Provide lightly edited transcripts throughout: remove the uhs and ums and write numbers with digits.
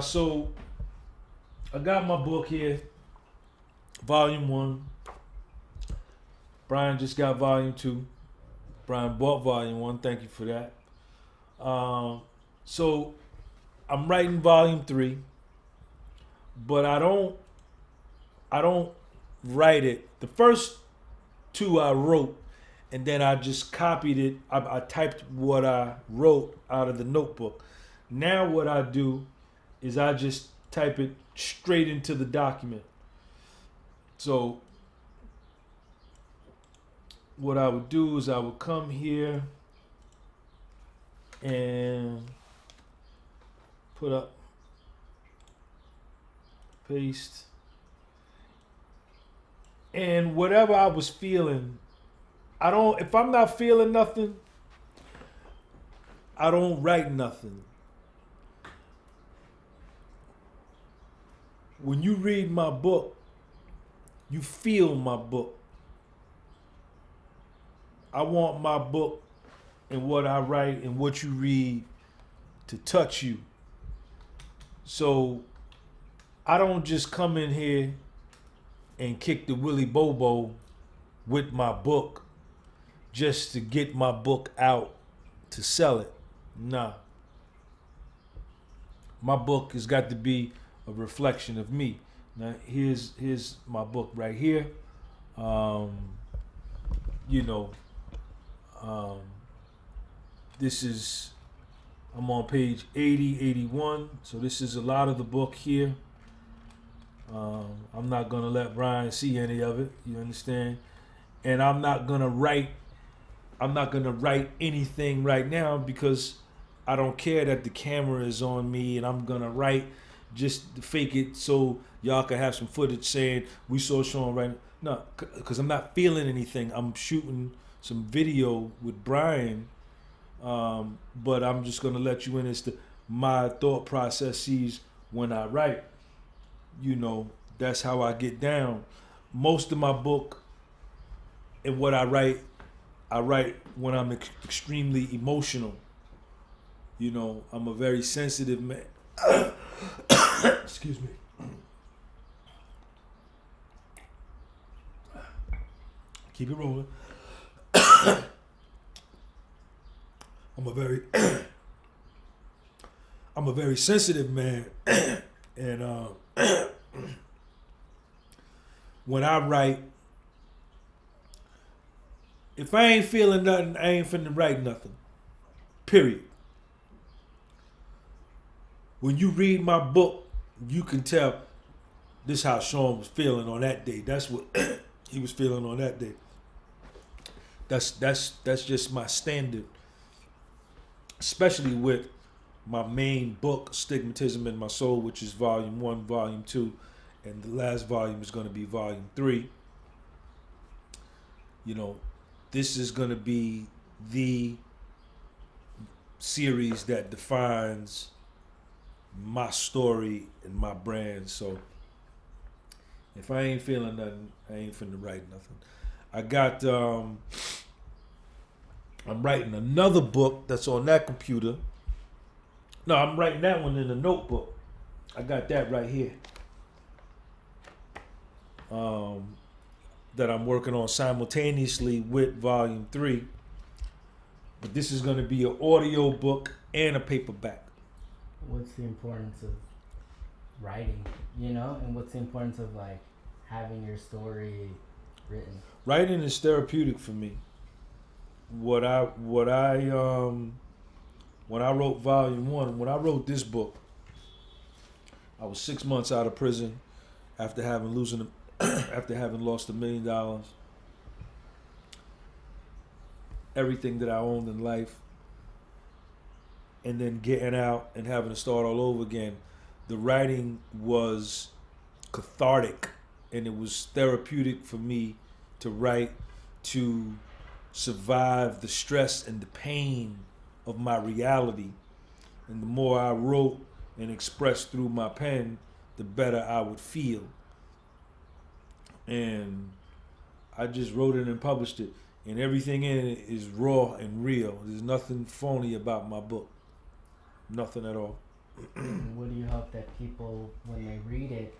So I got my book here, Volume 1. Brian just got Volume 2. Brian bought Volume 1. Thank you for that. So I'm writing Volume 3, but I don't write it. The first two I wrote, and then I just copied it. I typed what I wrote out of the notebook. Now what I do is I just type it straight into the document. So what I would do is I would come here and put up, paste, and whatever I was feeling, if I'm not feeling nothing, I don't write nothing. When you read my book, you feel my book. I want my book and what I write and what you read to touch you. So I don't just come in here and kick the Willy Bobo with my book just to get my book out to sell it. Nah. My book has got to be a reflection of me. Now here's my book right here. This is, I'm on page 80, 81. So this is a lot of the book here. I'm not gonna let Brian see any of it. You understand? And I'm not gonna write anything right now because I don't care that the camera is on me, and I'm gonna write just to fake it so y'all can have some footage saying we saw Sean right now. No, because I'm not feeling anything. I'm shooting some video with Brian, but I'm just gonna let you in as to my thought processes when I write. That's how I get down. Most of my book and what I write when I'm extremely emotional. I'm a very sensitive man. Excuse me. Keep it rolling. I'm a very sensitive man, and when I write, if I ain't feeling nothing, I ain't finna write nothing. Period. When you read my book, you can tell this how Sean was feeling on that day. That's what he was feeling on that day. That's just my standard. Especially with my main book, Stigmatism in My Soul, which is Volume 1, Volume 2, and the last volume is going to be Volume 3. This is going to be the series that defines my story and my brand. So if I ain't feeling nothing, I ain't finna write nothing. I got I'm writing another book that's on that computer. No, I'm writing that one in a notebook. I got that right here. That I'm working on simultaneously with Volume 3. But this is going to be an audio book and a paperback. What's the importance of writing, and what's the importance of having your story written? Writing is therapeutic for me. When I wrote Volume 1, when I wrote this book, I was 6 months out of prison after having lost $1 million, everything that I owned in life, and then getting out and having to start all over again. The writing was cathartic, and it was therapeutic for me to write, to survive the stress and the pain of my reality. And the more I wrote and expressed through my pen, the better I would feel. And I just wrote it and published it. And everything in it is raw and real. There's nothing phony about my book. Nothing at all. What do you hope that people, when they read it,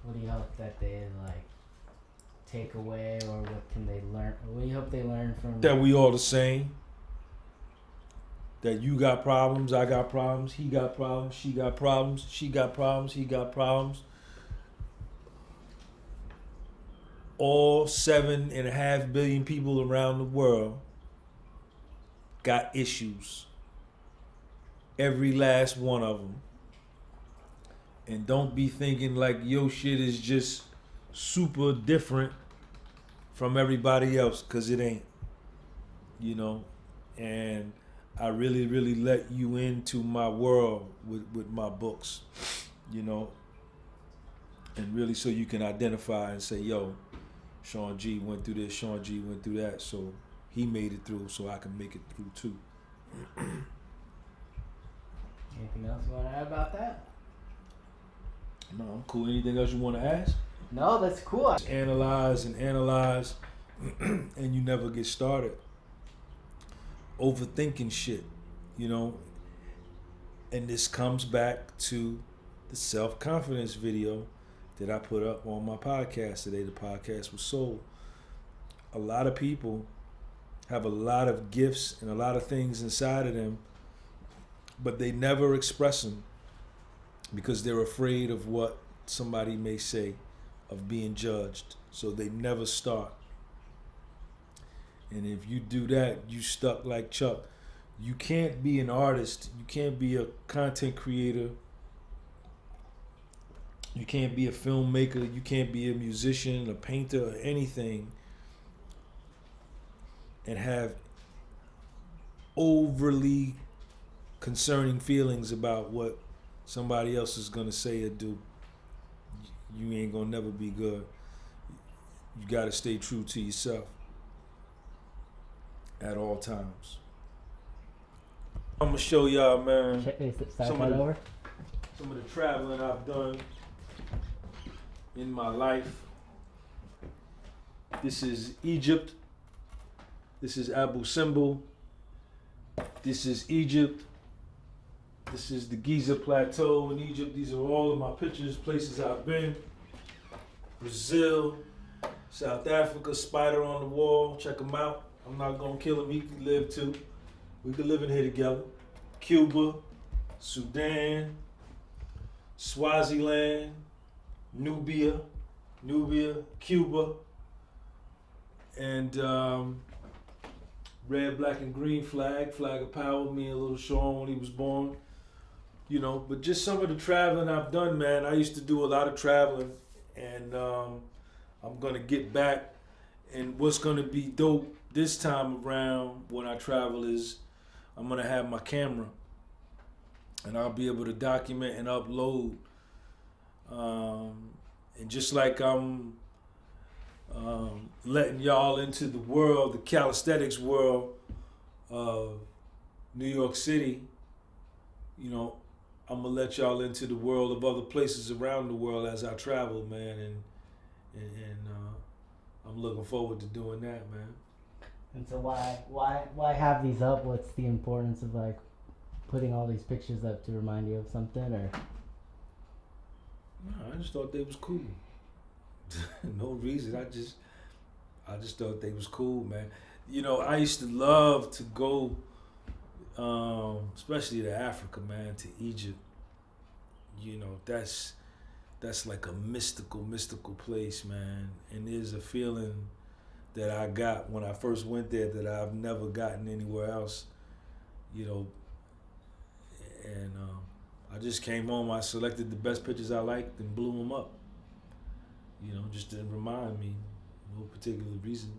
what do you hope that they like take away, or what can they learn? What do you hope they learn from? That we all the same. That you got problems, I got problems, he got problems, she got problems, she got problems, he got problems. All 7.5 billion people around the world got issues. Every last one of them. And don't be thinking like your shit is just super different from everybody else, because it ain't. You know? And I really, really let you into my world with my books, you know? And really so you can identify and say, yo, Sean G went through this, Sean G went through that, so he made it through, so I can make it through too. Anything else you want to add about that? No, I'm cool. Anything else you want to ask? No, that's cool. Analyze and analyze, and you never get started. Overthinking shit, you know? And this comes back to the self-confidence video that I put up on my podcast today. The podcast was sold. A lot of people have a lot of gifts and a lot of things inside of them, but they never express them because they're afraid of what somebody may say, of being judged. So they never start. And if you do that, you stuck like Chuck. You can't be an artist. You can't be a content creator. You can't be a filmmaker. You can't be a musician, a painter, or anything and have overly concerning feelings about what somebody else is going to say or do. You ain't going to never be good. You got to stay true to yourself at all times. I'm going to show y'all, man, some of the traveling I've done in my life. This is Egypt. This is Abu Simbel. This is Egypt. This is the Giza Plateau in Egypt. These are all of my pictures, places I've been. Brazil, South Africa, spider on the wall. Check him out. I'm not gonna kill him. He can live too. We can live in here together. Cuba, Sudan, Swaziland, Nubia, Cuba, and red, black, and green flag of power. Me and little Sean when he was born. You know, but just some of the traveling I've done, man. I used to do a lot of traveling, and I'm gonna get back. And what's gonna be dope this time around when I travel is I'm gonna have my camera, and I'll be able to document and upload. And just like I'm letting y'all into the world, the calisthenics world of New York City, you know, I'm gonna let y'all into the world of other places around the world as I travel, man, and I'm looking forward to doing that, man. And so why have these up? What's the importance of like putting all these pictures up to remind you of something, or? No, I just thought they was cool. No reason. I just thought they was cool, man. You know, I used to love to go, especially to Africa, man, to Egypt. You know, that's like a mystical place, man. And there's a feeling that I got when I first went there that I've never gotten anywhere else. You know, and I just came home. I selected the best pictures I liked and blew them up. You know, just to remind me, no particular reason.